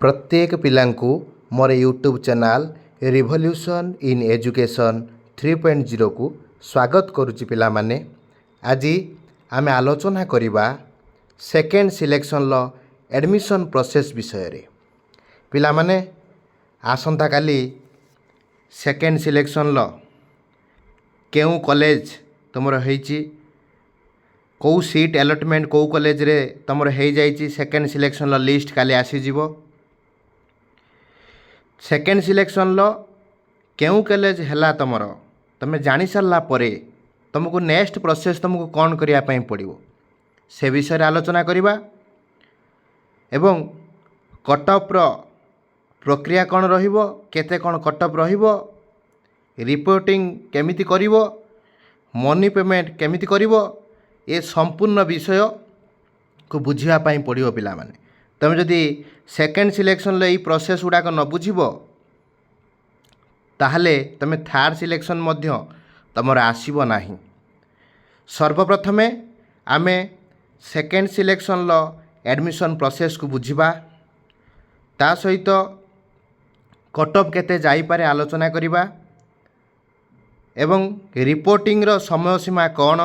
प्रत्येक पिलांकु मोर YouTube channel revolution in education 3.0 को स्वागत करुच्ची पिला माने। आज आमे आलोचना करिबा सेकेंड सिलेक्शन लो एडमिशन प्रोसेस विषय रे। पिला माने आसंता काली सेकेंड सिलेक्शन लो केउ कॉलेज तुमर हेची कौ सीट अलॉटमेंट कौ कॉलेज रे तुमर हे जाइची सेकेंड सिलेक्शन लो लिस्ट काली आसी जीवो। सेकेंड सिलेक्शन लो केउ कॉलेज हैला तुमर तमे जानी सारला परे तुमको नेक्स्ट प्रोसेस तुमको कौन करिया पई पड़िवो से विषय रे आलोचना करिबा एवं कटअप रो प्रक्रिया कौन रहिबो केते कौन कटअप रहिबो रिपोर्टिंग केमिति करिवो मनी पेमेंट केमिति करिवो ए संपूर्ण विषय को बुझिया पई पड़िवो पिला माने। तुम जदि सेकेंड सिलेक्शन ले प्रोसेस गुड़ाक न बुझिबो ताहले तुम थर्ड सिलेक्शन मध्य तुमर आसीबो नाही। सर्वप्रथमे आमे सेकेंड सिलेक्शन लो एडमिशन प्रोसेस को बुझिबा ता सहित कटअप केते जाई पारे आलोचना करिबा एवं रिपोर्टिंग रो समय सीमा कौन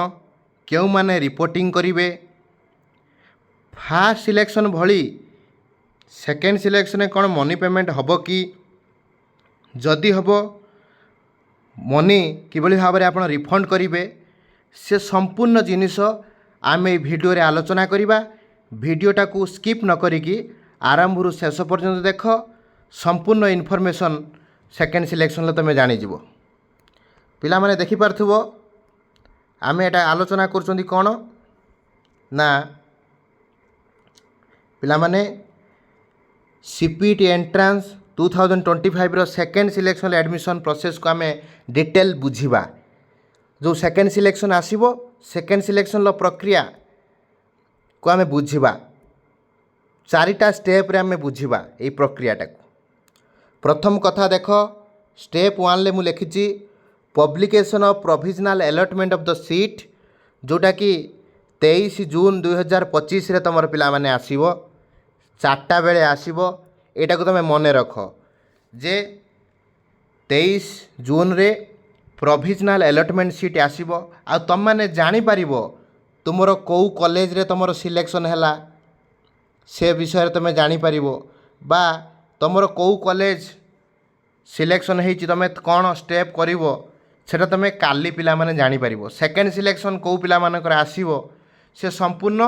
केउ माने रिपोर्टिंग करिवे फर्स्ट सिलेक्शन भली सेकेंड सिलेक्शन कौन मनी पेमेंट हबो कि जदि हबो मनी किभली भाव में आपण रिफंड करिवे से संपूर्ण जिनिस आमे वीडियो रे आलोचना करिबा। वीडियोटा को स्किप न करिकी आरंभ रु शेष पर्यंत देख संपूर्ण इनफॉरमेशन सेकेंड सिलेक्शन ले तुम जानि जिवो। पिला माने देखि पारथुबो आमे एटा आलोचना करचोंदी कोन ना पिला माने सीपीटी एंट्रांस 2025 रो सेकेंड सिलेक्शन एडमिशन प्रोसेस को आमे डिटेल बुझिबा। जो सेकेंड सिलेक्शन आसीबो सेकेंड सिलेक्शन लो प्रक्रिया को आमे बुझिबा चारिटा स्टेप रे आमे बुझिबा ए प्रक्रियाटा को। प्रथम कथा देख स्टेप 1 ले मु लिखिची publication of provisional allotment of the seat जोटा कि 23 जून 2025 रे तमर पिला माने आसीबो 4टा बेले आसीबो। एटा को तुम मन रख जे 23 जून रे प्रोविजनल अलॉटमेंट सीट आसीबो आ तुम माने जानि पारिबो तुमरो कौ कॉलेज रे तुमरो सिलेक्शन हैला से विषय तुम जानि पारिबो बा तुमरो कौ कॉलेज सिलेक्शन हेची तुम कौन स्टेप करिवो सेटा तुम काली पिला माने जानि पारिबो। सेकेंड सिलेक्शन कौ पिला मानकर आसीबो से संपूर्ण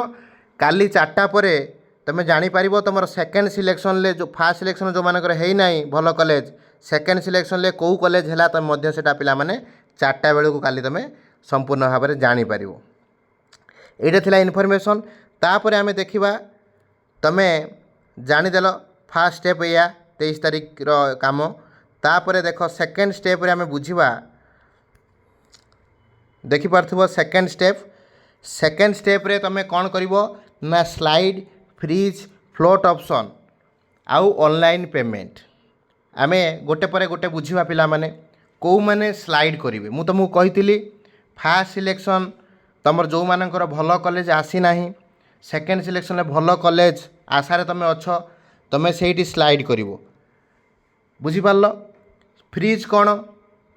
काली 4टा परे तुम जानि पारिबो तुमरो सेकेंड सिलेक्शन ले जो फर्स्ट सिलेक्शन जो मानकर हेई नाही भलो कॉलेज सेकेंड सिलेक्शन ले कौ कॉलेज हैला तुम मध्य सेटा पिला माने 4टा बेले को काली तुम संपूर्ण भाव में जानि पारिबो। एटा थिला इनफॉरमेशन। तापर आमे देखिबा तुमे जानिदेल फर्स्ट स्टेप या 23 तारीख रो काम। तापर देख सेकेंड स्टेप रे आमे बुझिबा देखि पारथुबो सेकेंड स्टेप रे तुमे कौन करिवो ना स्लाइड फ्रीज फ्लोट ऑप्शन आउ ऑनलाइन पेमेंट आमे गोटे परे गोटे बुझिबा पिला माने को माने स्लाइड करिवे। मु तुमको कहितिली फर्स्ट सिलेक्शन तमर जो मानकर भलो कॉलेज आसी नाही सेकेंड सिलेक्शन ले भलो कॉलेज आशारे तुम अछ तुम सेठी स्लाइड करिवो बुझी पारलो। फ्रीज कौन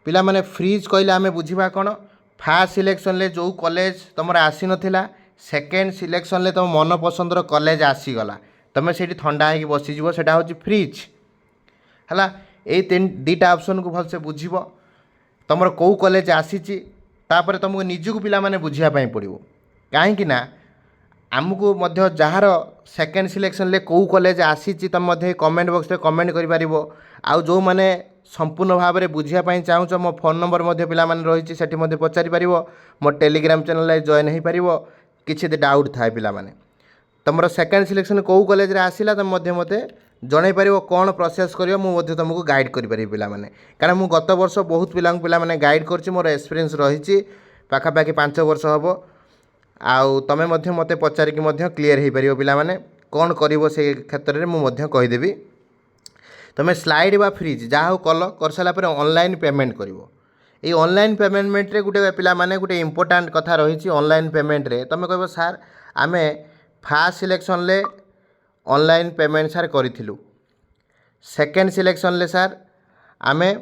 पिला माने फ्रीज कहले आमे बुझिबा कौन फर्स्ट सिलेक्शन ले जो कॉलेज तुमर आसी नथिला सेकेंड सिलेक्शन ले तुम मन पसंदर कॉलेज आसीगला तुम सेठी ठंडा होगी बसीजिव सेटा होची फ्रीज हला। ए दीटा ऑप्शन को भलसे बुझिबो तुमर कौ कॉलेज आसीची तापर तुमको निजको पिला माने बुझिया पई पड़िवो काहे कि ना आमको मध्य जहार सेकेंड सिलेक्शन ले कौ कॉलेज आसीची तुम मध्य कमेंट बॉक्स रे कमेंट करि पारिबो। आउ जो माने संपूर्ण भाव में बुझिया पई चाहूच मो फोन नंबर मध्य पिला माने रहिची सेठी मध्य पचारि पारिबो। मो टेलीग्राम चैनल ले जॉइन हो पारिबो किछि डाउट थाए पिला माने तुमरो सेकेंड सिलेक्शन कौ कॉलेज रे आसीला तुम मध्य मते जणै पारिबो कोन प्रोसेस करियो मु मध्य तुमको गाइड करि पारि पिला माने कारण मु गत वर्ष बहुत पिला माने गाइड करछि मोर एक्सपीरियंस रहिछि पाखा पाखी 5 वर्ष हबो। आउ तमे मध्य मते पचारि कि मध्य क्लियर हे पारिबो पिला माने कोन करिवो से क्षेत्र रे मु मध्य कहि देबी। तमे स्लाइड बा फ्रीज जा हो कल कर साला पर ऑनलाइन पेमेंट करिवो। ये ऑनलाइन पेमेंट रे गुटे पिला माने गुटे इंपोर्टेंट कथा रही ऑनलाइन पेमेंट रे तुम कह सार आमे फर्स्ट सिलेक्शन ले ऑनलाइन पेमेंट सार करूँ सेकेंड सिलेक्शन ले सार आमे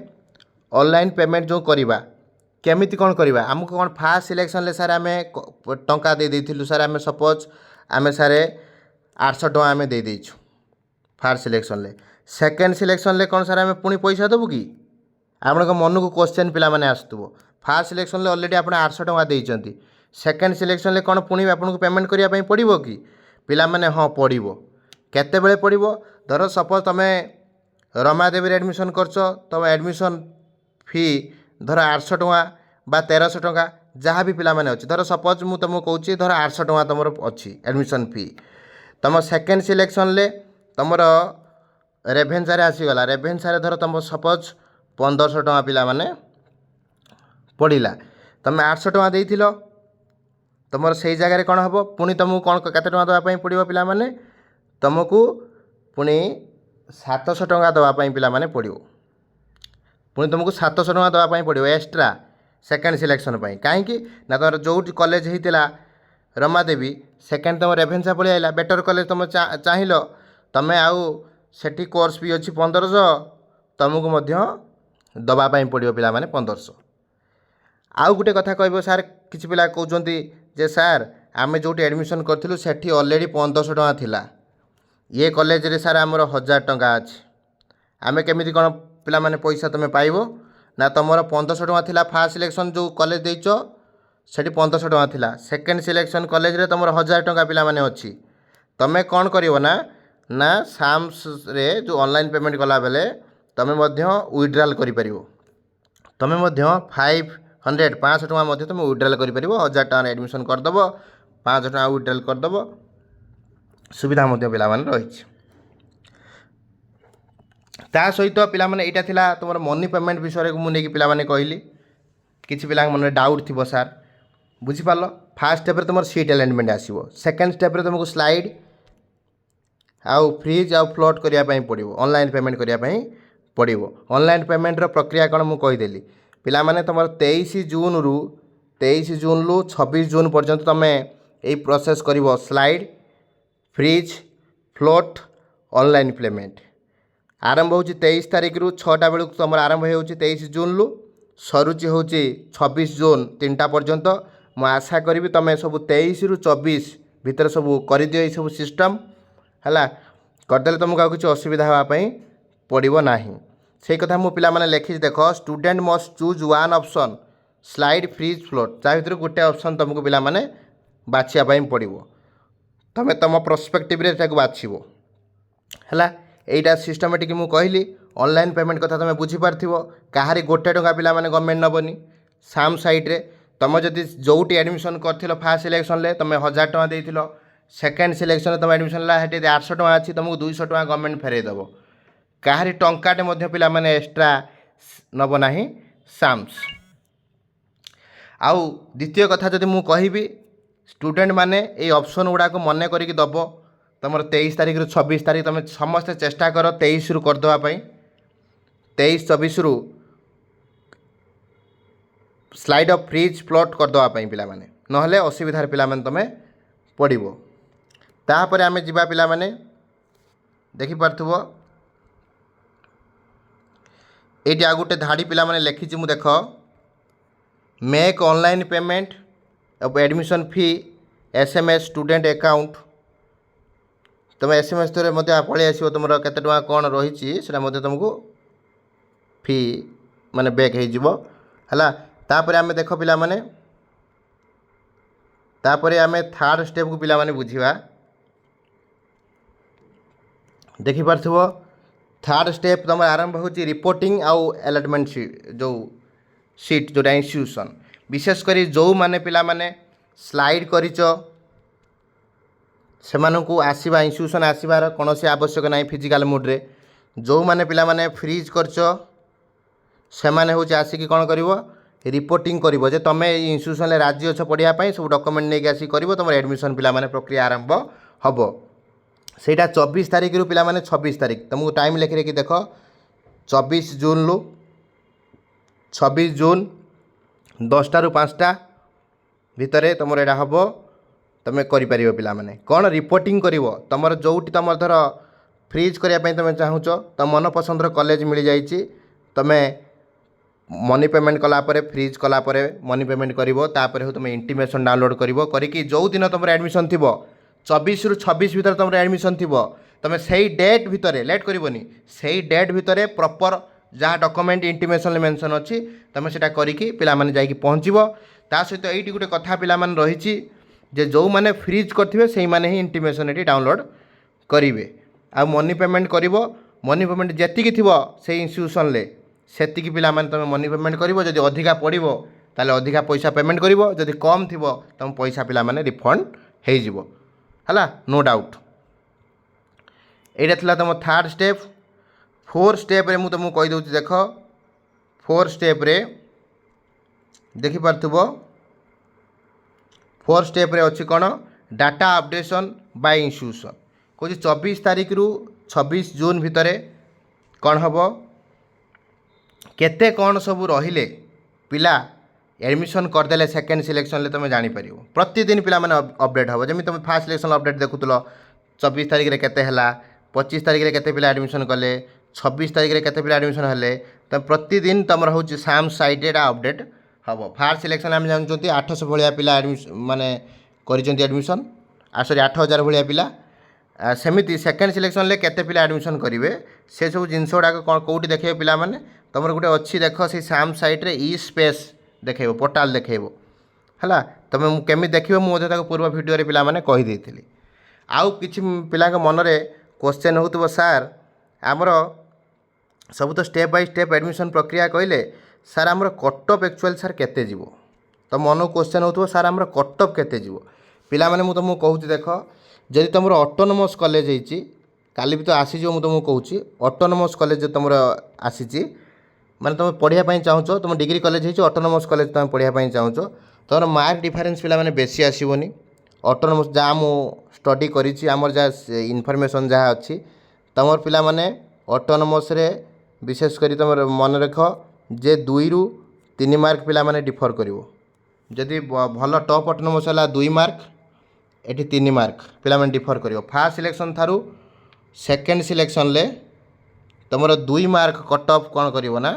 ऑनलाइन पेमेंट जो करवा केमिति कौन करवा आमको कौन फास्ट सिलेक्शन ले सार आमे टंका दे देथिलु सार आमे सपोज आमे सारे 800 टका आमे दे देछु फास्ट सिलेक्शन ले सेकेंड सिलेक्शन ले कौन सार आमे पुणी पैसा देबु कि आपण मन को क्वेश्चन पिला माने आसुथबो फास्ट सिलेक्शन ले ऑलरेडी आपण 800 टका देइचंती सेकेंड सिलेक्शन ले कौन पुणी आपन पेमेंट करिया पई पड़िबो कि पिला माने हाँ पड़िबो केते बेले पड़िबो धर सपोज तमे रमादेवी एडमिशन करछ तुम एडमिशन फी धर 800 टका बा 1300 टका जहाँ भी पिला माने अछि धर सपोज मु तुमको कहूँ धर 800 टका तुम अच्छी एडमिशन फी तुम सेकेंड सिलेक्शन ले तुम रेभेन्सा आसीगला रेभेन्सा धर तुम सपोज 1500 टका पिला माने पड़िला तुम 800 टका देइथिलो तुम से जगह कौन हम पुणी तुमको कौन केते टका देवाई पड़ो पिला माने तुमको पुणी 700 टका देवाई पिला माने पड़ो पुणी तुमको 700 टका देवाई पड़ो एक्स्ट्रा सेकेंड सिलेक्शन कहीं ना तुम जो कॉलेज होता रमादेवी सेकेंड तुम रेभेन्सा पड़े आइला बेटर कॉलेज तुम चाहिए तुम आउ सेठी कोर्स भी अच्छी 1500 तुमको दवापाई पड़ो पिला माने 1500 आउ गोटे कथा कहब सार किसी पिला कहते जे सार आमे जो एडमिशन करूँ सेठी ऑलरेडी 1500 टका थिला ये कॉलेज रे सार आमर 1000 टका अच्छे आमे केमिति कौन पिला माने पैसा तुम पाइबो ना तुमर 1500 टका थिला फास्ट सिलेक्शन जो कॉलेज देइच सेठी 1500 टका थिला सेकेंड सिलेक्शन कॉलेज रे तुमर 1000 टका पिला माने अच्छी तुम कौन करिवो ना साम्स रे जो ऑनलाइन पेमेंट कला बेले तुम विड्रॉल करि परिवो तुम 500 टका तुम विड्रॉल कर 1000 टका एडमिशन करदेव 500 टका विड्रॉल करदेव सुविधा पिला माने रही ता सहित पिला माने एटा थिला तुम मनी पेमेंट विषय मुझे पिला माने कहली किसी पिला मन डाउट थी सार बुझीपार फास्ट स्टेप तुम सीट अलाइनमेंट आसो सेकेंड स्टेप तुमको स्लाइड आउ फ्रिज आउ फ्लोट करने पड़ो ऑनलाइन पेमेंट करने पड़ो ऑनलाइन पेमेंट प्रक्रिया कौन मुझे कहीदेली पिला माने तुम 23 जून रु 26 जून पर्यंत तुम यही प्रोसेस कर slide fridge float online payment आरंभ हो 23 तारिख रु 6टा बेलू तुम आरंभ हो 23 जून रु सरुचि हूँ 26 जून 3टा पर्यंत मु आशा करी तुम सब 23 रु 24 भितर सब कर दियो सब सिस्टम है करदे तुमको किसी असुविधा हाँपाई पड़ो ना से कथा मु पिला माने लिखी देख student must choose one option slide freeze float ता भर गोटे ऑप्शन तुमको पिला माने बाछिया पड़ो तुम तुम प्रोस्पेक्टिव रे बाछिबो है यहीटा सिस्टमेटिक मु कहली ऑनलाइन पेमेंट कथा तुम बुझीपार कहारी गोटे टका पिला माने गवर्नमेंट नबनी साम साइड रे तुम जदि जोटी एडमिशन कर फास्ट सिलेक्शन ले तुम 1000 टका देइथिलो सेकेंड सिलेक्शन तुम एडमिशन ला 800 टका अच्छी तुमको 200 टका गवर्नमेंट फेरई देव कहारी टंकाटे पिला माने एक्स्ट्रा नब ना साम्स आउ द्वितीय कथा जदि मु कहिबी स्टूडेंट माने ये ऑप्शन गुड़ा को मन करिक दब तुम 23 तारिख रु 26 तारिख तुम समस्ते चेष्टा कर 23 रु करदेवाई 23-24 रु स्लाइड ऑफ फ्रिज फ्लोट करदेवाई पिला माने नहले असुविधार पिला माने तुम पड़ो तापर आमे जिबा पिला माने देखि पारथुबो ये आ गोटे धाड़ी पिला माने लिखी मु देख make online payment of admission fee SMS student account तुम एसएमएस थ्रू पलि आसो तुम केते टका कौन रही तुमको फी माने बैक है तापर आमे देख पिला माने तापर आमे थर्ड स्टेप को पिला माने बुझिबा देखि पारथुबो थर्ड स्टेप तुम आरंभ हो रिपोर्टिंग आउ अलॉटमेंट सीट जोटा इंस्टीट्यूशन विशेषकर जो माने पिला माने स्लाइड करिच सेमानकु आसीबा इंस्टीट्यूशन आसीबार कौन से आवश्यक ना फिजिकल मोड रे जो माने पिला माने फ्रीज करच से माने हो आसिक कौन करिवो रिपोर्टिंग करिवो जे तमे इंस्टीट्यूशन ले राजी अछ पढ़िया पई सब डॉक्यूमेंट नेके आसी करिवो तुम एडमिशन पिला माने प्रक्रिया आरंभ हबो सेटा 24 तारिख रु पिला माने 26 तारिख तुमको टाइम लिखि रखी देख 24 जून रु 26 जून 10टा रु 5टा भितर तुम एटा हम तुम कर पिला माने कौन रिपोर्टिंग करिवो तुमर जोटी तुम धर फ्रीज करने तुम चाहूच तो मन पसंदर कॉलेज मिल जाइए तुम्हें मनी पेमेंट कलापर फ्रीज कलापर मनी पेमेंट कर तुम इंटीमेशन डाउनलोड करके जो दिन तुम एडमिशन थी 24 ରୁ 26 भितर तुम एडमिशन थी तुम से डेट भितर लेट करनी से डेट भितर प्रॉपर जहाँ डॉक्यूमेंट इंटीमेशन मेंशन अच्छी तुम से करके पिलामाने जाइए पहुँचब ता सहित ये गोटे कथा पिलामाने रही जे जो मैंने फ्रीज करेंगे से मैंने ही इंटीमेशन ये डाउनलोड करेंगे आ मनी पेमेंट कर मनी पेमेंट जी थी से इंस्टीट्यूशन ले सेतिकी पिलामाने तुम मनी पेमेंट कर जब अधिका पड़ो ताले अधिका पैसा पेमेंट कर जब कम थी तुम पैसा पिलामाने रिफंड हो है नो डाउट यहाँ तुम थर्ड स्टेप 4 स्टेप रे मु तुमको कहीदे देख 4 स्टेप रे देखिपार 4 स्टेप रे अच्छी कौन डाटा अपडेशन बाय इंस्टीट्यूशन कौन 24 तारीख रु 26 जून भितर कौन हम केते कौन सब रहिले पिला एडमिशन करदे सेकेंड सिलेक्शन ले तुम जापर प्रतिदिन पिला माने अपडेट हम जमी तुम फास्ट सिलेक्शन अपडेट देखुल 24 तारीख रे केते हला 25 तारीख रे केते पिला एडमिशन कले 26 तारीख रे केते पिला एडमिशन हेले तो प्रतिदिन तुम हूँ साम साइड अपडेट हम फास्ट सिलेक्शन आम जानते 800 भाया पिला एडमिशन माने एडमिशन सॉरी 8000 भाया पिला सेमिति सेकेंड सिलेक्शन ले केते पिला एडमिशन करेंगे से सब जिनस गुड़ाक कौटी देखे पिला माने तुम गोटे अच्छी देख से साम साइड रे ई स्पेस देखेब पोर्टाल देखेब है तुम केमी देख मुझे पूर्व भिडियो पिला माने कही थी आउ किछि पिला मनरे क्वेश्चन हो सार आमर सब तो स्टेप बाय स्टेप एडमिशन प्रक्रिया कहले सार आमर कटअप एक्चुअल सार केते जीवो तो मन क्वेश्चन हो सार आमर कटअप केते जीवो पिला माने मु तुमको कहूँ देख जदि तुम ऑटोनोमस कॉलेज होती काली भी तो आसीज मुझे तुमको कहूँ ऑटोनोमस कॉलेज जो तुम आसी माने तुम पढ़ाई चाहूच तुम डिग्री कॉलेज हो ऑटोनोमस कॉलेज तुम पढ़ाई चाहूच तुम मार्क डिफरेंस पिला माने बेसी आसबनी ऑटोनोमस जहाँ मु स्टडी करी आमर जहाँ इनफॉरमेशन जहाँ अच्छी तुम पिला माने ऑटोनोमस रे विशेष करी तुम मन रख जे 2 ରୁ 3 मार्क पिला माने डिफर करिवो जदि भल टॉप ऑटोनोमस है 2 मार्क एटी 3 मार्क पिला माने डिफर करिवो फास्ट सिलेक्शन थारू सेकेंड सिलेक्शन ले तुम 2 मार्क कट ऑफ कौन करिवो ना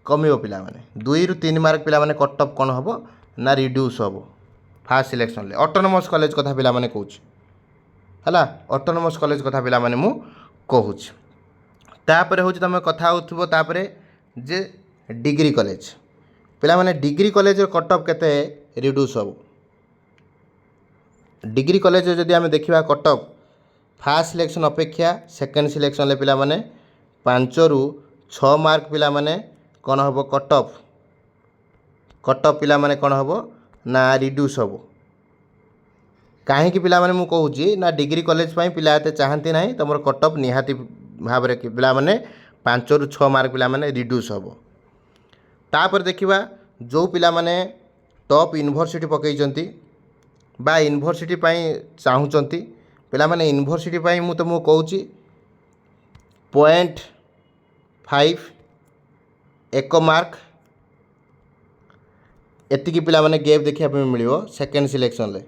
कमिवो पिला माने 2 ରୁ 3 मार्क पिला माने कट ऑफ कौन हबो ना रिड्यूस हबो फास्ट सिलेक्शन ले ऑटोनोमस कॉलेज कथा पिला माने कहूँ है ऑटोनोमस कॉलेज कथा पिला माने मु कहूँ तापर हूँ तुम कथा हो जे डिग्री कॉलेज पिला माने डिग्री कॉलेज कट ऑफ केते रिड्यूस हबो डिग्री कॉलेज जदि आम देखा कट ऑफ फास्ट सिलेक्शन अपेक्षा सेकेंड सिलेक्शन ले पिला माने 5 ରୁ 6 मार्क पिला माने कौन हम कट ऑफ पिला माने कौन हम ना रिड्यूस हम कहीं पिला माने मु कहूँ ना डिग्री कॉलेज पिला एते चाहती ना तुम कट ऑफ निहाती भाव में पिला माने 5 ରୁ 6 मार्क पिला माने रिड्यूस हम तापर देखिबा जो पिला माने टॉप यूनिवर्सिटी पकईचंती बा यूनिवर्सिटी चाहूँगी पिला माने यूनिवर्सिटी मु तुमको कहूँ 0.5 1 मार्क एतिकी पिला माने गैप देखा मिलियो सेकेंड सिलेक्शन ले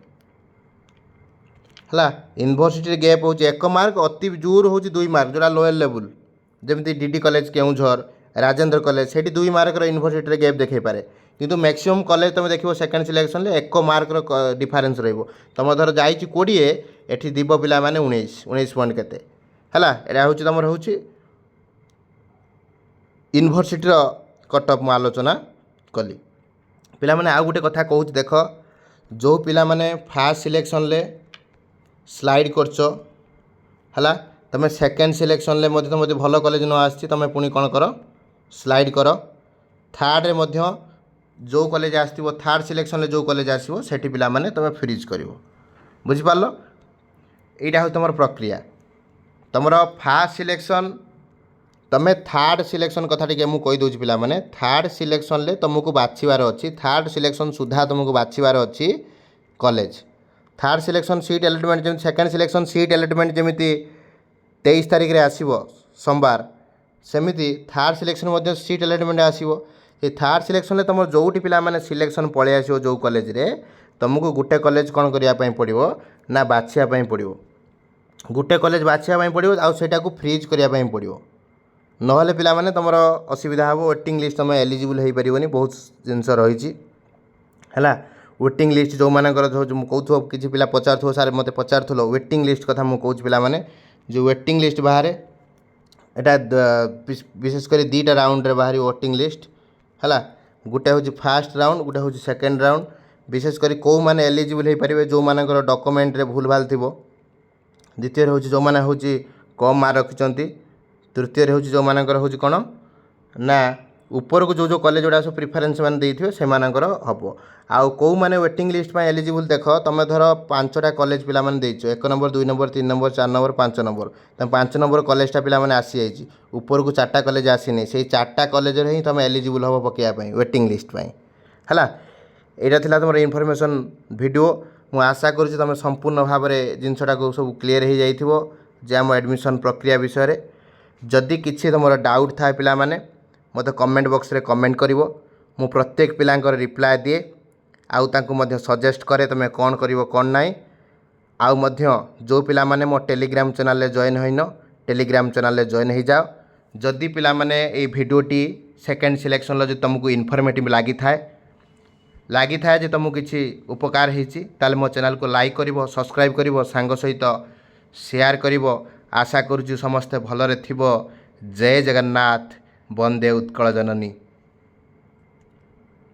है यूनिवर्सिटी गैप हो 1 मार्क अति जोर हो 2 मार्क जोड़ा लोअर लेवल जमी DD college Keonjhar Rajendra college से 2 मार्क यूनिवर्सिटी गैप देखे पारे किंतु मैक्सिमम कॉलेज तुम देखो सेकेंड सिलेक्शन ले 1 मार्क डिफरेंस रहिबो तुम धर जाइए 20 एठी दीब पिला माने 19 पॉइंट केते है यहाँ हूँ तुम हूँ यूनिवर्सिटी कट ऑफ मु आलोचना कली पिला माने आ गोटे कथा कहूँ देख जो पिला माने फास्ट सिलेक्शन ले स्लाइड करछ है तुम सेकेंड सिलेक्शन ले तुम भल कॉलेज न आसी तुम पुणी कौन कर स्लाइड कर थर्ड रे जो कॉलेज आसो थर्ड सिलेक्शन ले जो कॉलेज आसो सेठी पिला माने तुम फ्रीज कर बुझिपार यहाँ हूँ तुम प्रक्रिया तुम फास्ट सिलेक्शन तुम थर्ड सिलेक्शन कथा टी मुझे कहीदे पिला माने थर्ड सिलेक्शन ले तुमको बाछिबार अच्छी थर्ड सिलेक्शन सुधा तुमको बाछिबार अच्छी college third selection seat allotment जमी सेकेंड सिलेक्शन सीट अलॉटमेंट जमी 23 तारीख रे आसीबो सोमवार सेमिति थर्ड सिलेक्शन सीट अलॉटमेंट आसीबो ये थर्ड सिलेक्शन तुम जोटी पिला माने सिलेक्शन पळे आसीबो जो कॉलेज रे तुमको गोटे कॉलेज कौन करने पड़ो ना बाछिया पड़ो गोटे कॉलेज बाछिया पड़ो आउ सेटा को फ्रीज करने पड़ो नहले पिलामाने तुमर असुविधा हे वेटिंग लिस्ट तुम एलिजिबल हो पारनी बहुत जिनस रही है वेटिंग लिस्ट जो मानकर कहूँ किसी पिला पचार सार मत पचार वेटिंग लिस्ट कथा मुझे कहूँ पिलामाने जो वेटिंग लिस्ट बाहर एटा विशेषकर दुईटा राउंड रे बाहरी वेटिंग लिस्ट है गोटे हूँ फास्ट राउंड गोटे हूँ सेकेंड राउंड विशेषकर कौ मैंने एलिजिबल हो पारे जो मानकर डॉक्यूमेंट रे भूल भाल थी द्वितीय हूँ जो मैंने हूँ कम मार्क रखिंट तृतीय हूँ जो मानकर हूँ कौन ना ऊपर को जो कॉलेज गुड़ा सब प्रिफरेन्स मैंने देते से हम आउ कौ मैंने वेटिंग लिस्ट में एलिजिबल देख तुम धर 5टा कॉलेज पिला माने देइछो 1 number 2 number 3 number 4 number 5 number तुम 5 नंबर कॉलेजटा पिला माने आसी जाइए ऊपर को 4टा कॉलेज आसीनी से 4टा कॉलेज रे ही तुम एलिजिबल हम पकड़ा वेटिंग लिस्ट है यहाँ थिला तुम इनफॉरमेशन वीडियो मु आशा करुँच तुम संपूर्ण भाव में जिनसटा को सब क्लीयर हो जाइथिबो जे आम एडमिशन प्रक्रिया विषय रे जदि किसी तुम डाउट था पिला माने मते कमेंट बॉक्स रे कमेंट करिवो मु प्रत्येक पिलांकर रिप्लाय दिए आउ तांको मध्य सजेस्ट करे तुम कौन करिवो कौन नाई आउ मध्य जो पिला माने मो टेलीग्राम चैनल रे जॉइन होइनो टेलीग्राम चैनल रे जॉइन हो जाओ जदि पिला माने ए वीडियोटी सेकेंड सिलेक्शन लो जो तुमको इनफॉर्मेटिव लगी थाए जे तुमको किसी उपकार होती ताले मो चैनल को लाइक करिवो सब्सक्राइब करिवो सांग सहित शेयर करिवो आशा करूँ समस्ते भलरे थिबो जय जगन्नाथ वंदे उत्कल जननी।